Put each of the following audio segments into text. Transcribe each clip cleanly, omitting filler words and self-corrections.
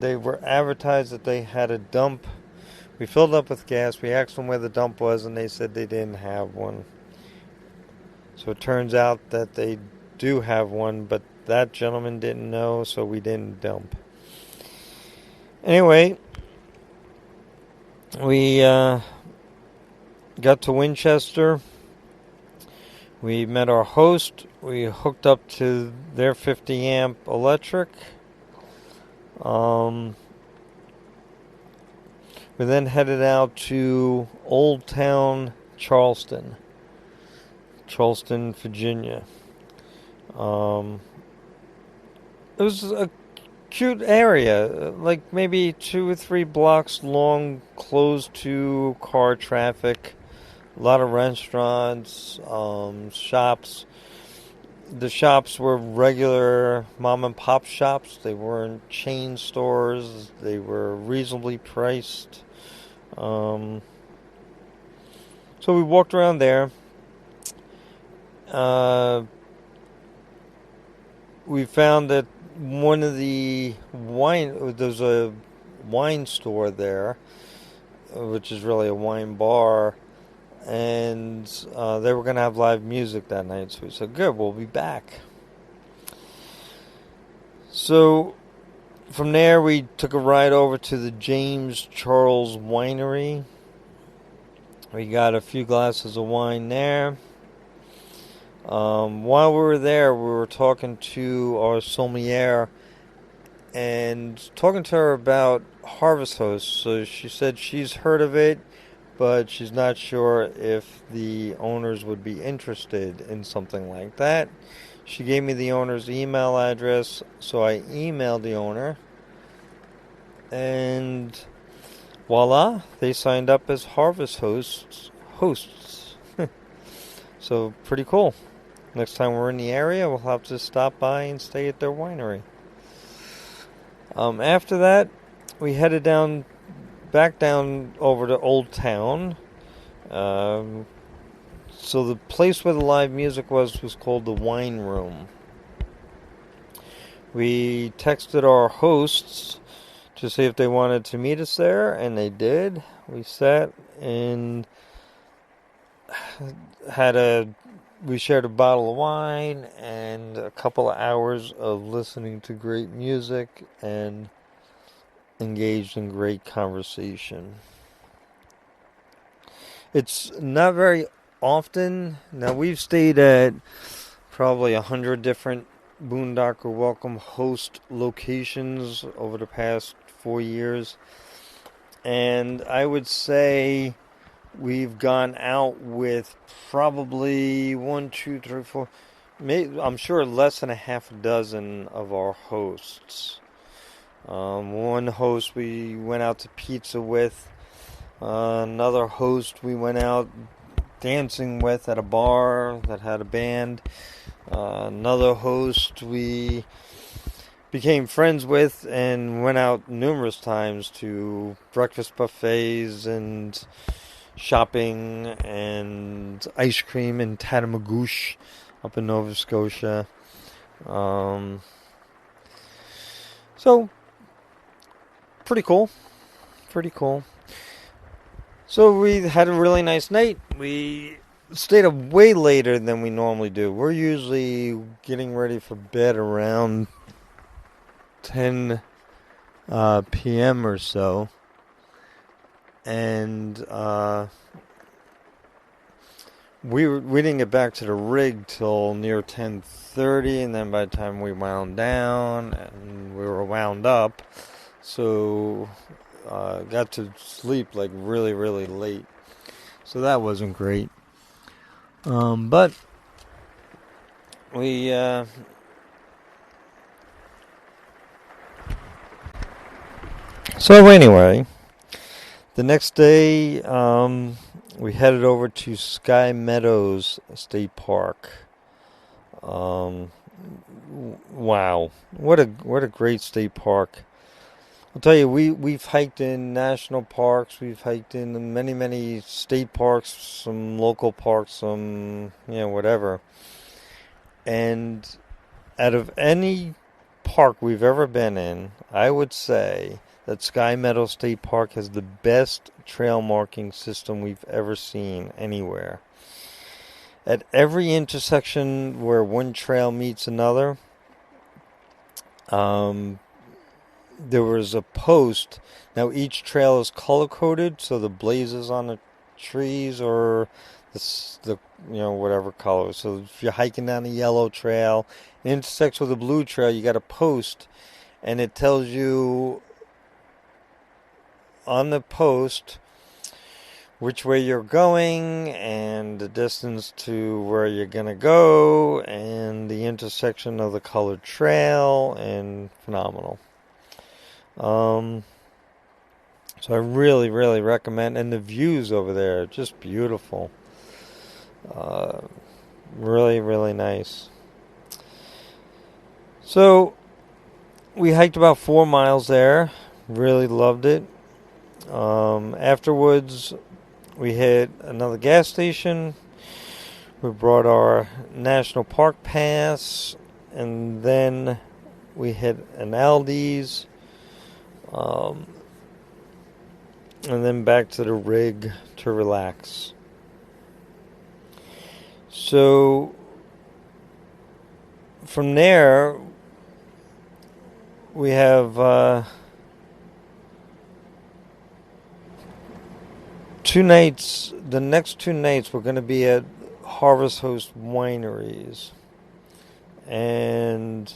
They were advertised that they had a dump. We filled up with gas. We asked them where the dump was, and they said they didn't have one. So it turns out that they do have one, but that gentleman didn't know, so we didn't dump. Anyway, we got to Winchester. We met our host. We hooked up to their 50 amp electric. We then headed out to Old Town Charleston, Virginia. It was a cute area, like maybe 2 or 3 blocks long, closed to car traffic. A lot of restaurants, shops. The shops were regular mom and pop shops. They weren't chain stores. They were reasonably priced. So we walked around there. We found that there's a wine store there, which is really a wine bar, and they were going to have live music that night. So we said, good, we'll be back. So from there, we took a ride over to the James Charles Winery. We got a few glasses of wine there. While we were there, we were talking to our sommelier and talking to her about Harvest Host. So she said she's heard of it, but she's not sure if the owners would be interested in something like that. She gave me the owner's email address, so I emailed the owner, and voila, they signed up as Harvest Hosts. So pretty cool. Next time we're in the area, we'll have to stop by and stay at their winery. After that, we headed back down over to Old Town. So the place where the live music was called the Wine Room. We texted our hosts to see if they wanted to meet us there, and they did. We sat and we shared a bottle of wine and a couple of hours of listening to great music and engaged in great conversation. It's not very often. Now, we've stayed at probably 100 different Boondockers Welcome host locations over the past 4 years. And I would say we've gone out with probably 1, 2, 3, 4, maybe, I'm sure less than a half a dozen of our hosts. One host we went out to pizza with. Another host we went out dancing with at a bar that had a band. Another host we became friends with and went out numerous times to breakfast buffets and shopping and ice cream in Tatamagouche up in Nova Scotia. So pretty cool. So we had a really nice night. We stayed up way later than we normally do. We're usually getting ready for bed around 10 p.m. or so. And we didn't get back to the rig till near 10:30, and then by the time we wound down and we were wound up, so got to sleep like really, really late. So that wasn't great. But we so anyway, the next day we headed over to Sky Meadows State Park. Wow, what a great state park! I'll tell you, we've hiked in national parks, we've hiked in many state parks, some local parks, some whatever. And out of any park we've ever been in, I would say that Sky Meadow State Park has the best trail marking system we've ever seen anywhere. At every intersection where one trail meets another, there was a post. Now each trail is color coded, so the blazes on the trees or the whatever color. So if you're hiking down a yellow trail, it intersects with a blue trail, you got a post, and it tells you on the post which way you're going and the distance to where you're gonna go and the intersection of the colored trail, and phenomenal. So I really, really recommend, and the views over there are just beautiful. Really, really nice. So we hiked about 4 miles there. Really loved it. Afterwards, we hit another gas station. We brought our National Park Pass, and then we hit an Aldi's, and then back to the rig to relax. So from there, we have 2 nights. The next 2 nights we're going to be at Harvest Host Wineries, and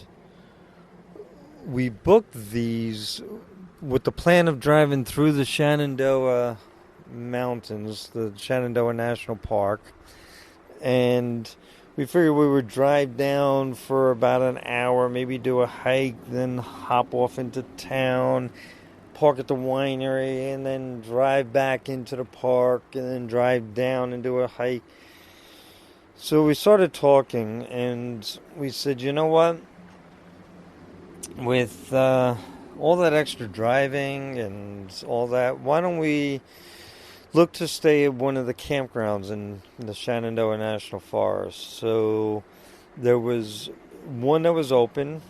we booked these with the plan of driving through the Shenandoah Mountains, the Shenandoah National Park, and we figured we would drive down for about an hour, maybe do a hike, then hop off into town, park at the winery, and then drive back into the park, and then drive down and do a hike. So we started talking, and we said, you know what? With all that extra driving and all that, why don't we look to stay at one of the campgrounds in the Shenandoah National Forest? So there was one that was open.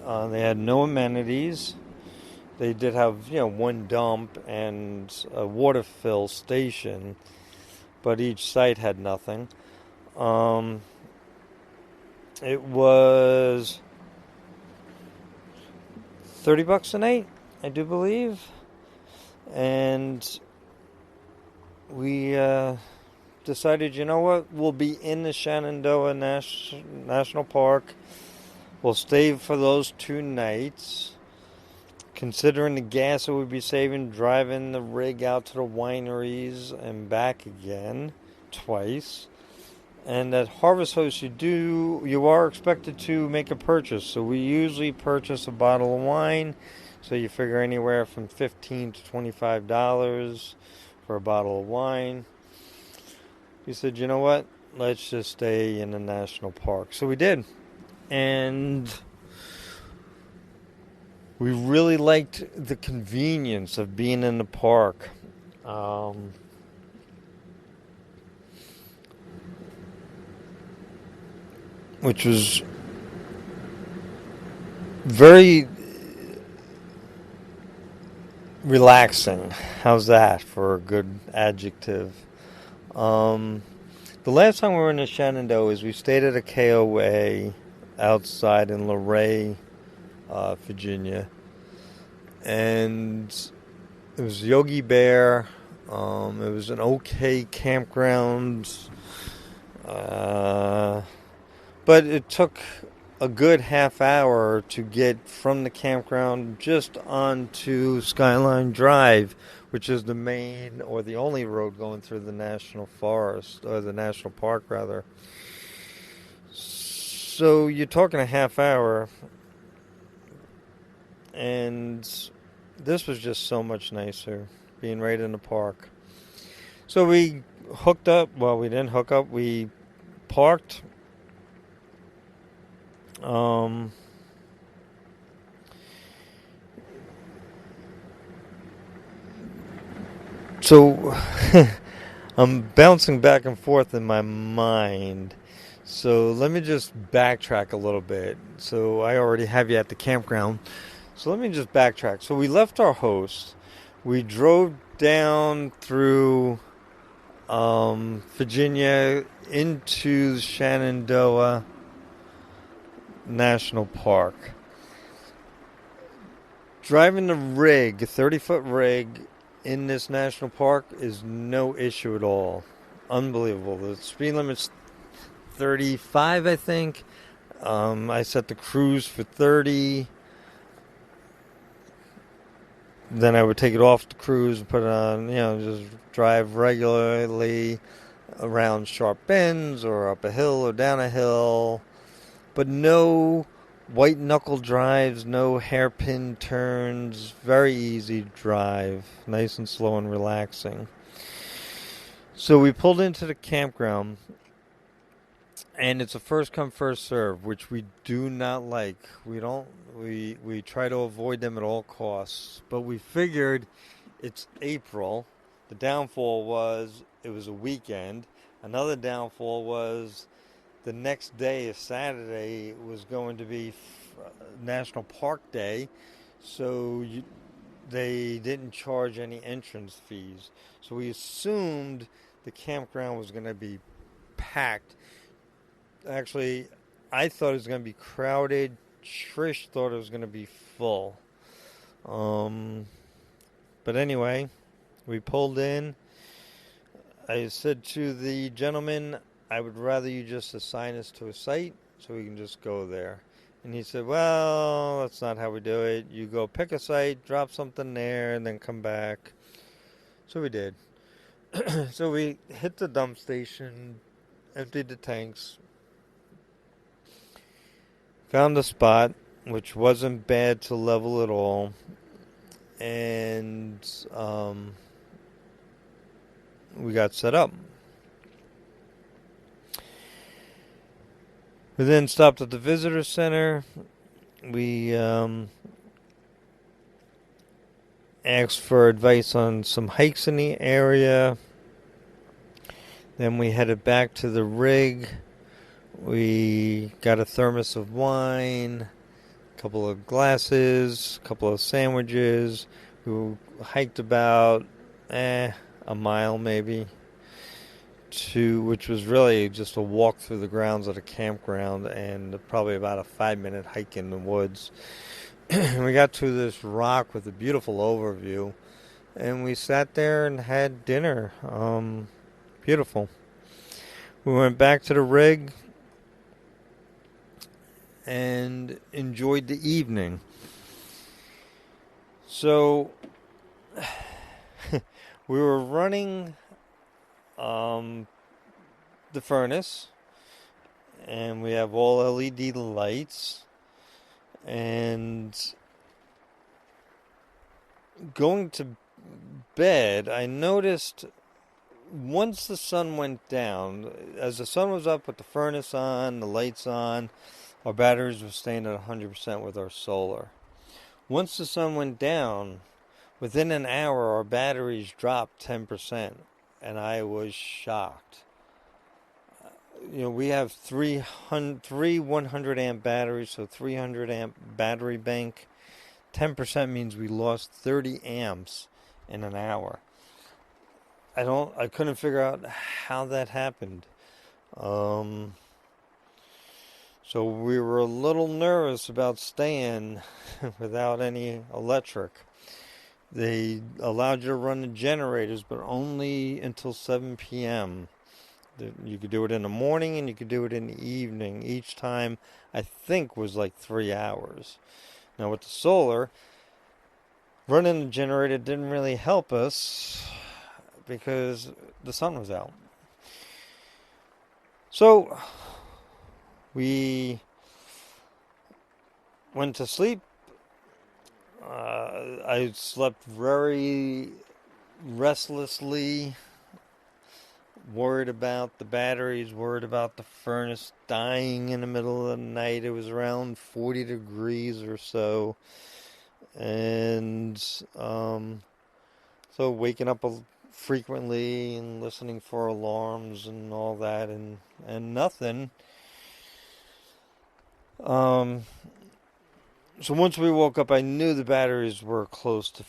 They had no amenities. They did have, one dump and a water fill station, but each site had nothing. It was $30 a night, I do believe, and we decided, you know what, we'll be in the Shenandoah National Park. We'll stay for those 2 nights. Considering the gas that we'd be saving, driving the rig out to the wineries and back again twice. And at Harvest Host, you are expected to make a purchase. So we usually purchase a bottle of wine. So you figure anywhere from $15 to $25 for a bottle of wine. We said, you know what? Let's just stay in the national park. So we did. And we really liked the convenience of being in the park. Which was very relaxing. How's that for a good adjective? The last time we were in the Shenandoah we stayed at a KOA outside in Luray, Virginia, and it was Yogi Bear. It was an okay campground, but it took a good half hour to get from the campground just onto Skyline Drive, which is the main or the only road going through the national forest, or the national park rather. So you're talking a half hour, and this was just so much nicer, being right in the park. So we hooked up. Well, we didn't hook up. We parked. So I'm bouncing back and forth in my mind. So let me just backtrack a little bit. So I already have you at the campground. So let me just backtrack. So we left our host. We drove down through Virginia into Shenandoah National Park. Driving the rig, a 30-foot rig, in this national park is no issue at all. Unbelievable. The speed limit's 35, I think. I set the cruise for 30. Then I would take it off the cruise and put it on, just drive regularly around sharp bends or up a hill or down a hill. But no white knuckle drives, no hairpin turns, very easy drive, nice and slow and relaxing. So we pulled into the campground, and it's a first come first serve, which we do not like. We try to avoid them at all costs, but we figured it's April. The downfall was it was a weekend. Another downfall was the next day, Saturday, was going to be National Park Day, so they didn't charge any entrance fees. So we assumed the campground was going to be packed. Actually, I thought it was going to be crowded. Trish thought it was going to be full. But anyway, we pulled in. I said to the gentleman, I would rather you just assign us to a site so we can just go there. And he said, well, that's not how we do it. You go pick a site, drop something there, and then come back. So we did. So we hit the dump station, emptied the tanks, found a spot, which wasn't bad to level at all, and we got set up. We then stopped at the visitor center. We asked for advice on some hikes in the area. Then we headed back to the rig. We got a thermos of wine, a couple of glasses, a couple of sandwiches. We hiked about a mile maybe, which was really just a walk through the grounds of the campground and probably about a 5-minute hike in the woods. We got to this rock with a beautiful overview, and we sat there and had dinner. Beautiful. We went back to the rig and enjoyed the evening. So we were running the furnace, and we have all LED lights, and going to bed, I noticed once the sun went down, as the sun was up with the furnace on, the lights on, our batteries were staying at 100% with our solar. Once the sun went down, within an hour our batteries dropped 10%, and I was shocked. We have three 100 amp batteries, so 300 amp battery bank. 10% means we lost 30 amps in an hour. I couldn't figure out how that happened. So we were a little nervous about staying without any electric. They allowed you to run the generators, but only until 7 p.m. You could do it in the morning and you could do it in the evening. Each time, I think, was like 3 hours. Now with the solar, running the generator didn't really help us because the sun was out. So we went to sleep. I slept very restlessly, worried about the batteries, worried about the furnace dying in the middle of the night. It was around 40 degrees or so. And so waking up frequently and listening for alarms and all that, and nothing. So once we woke up, I knew the batteries were close to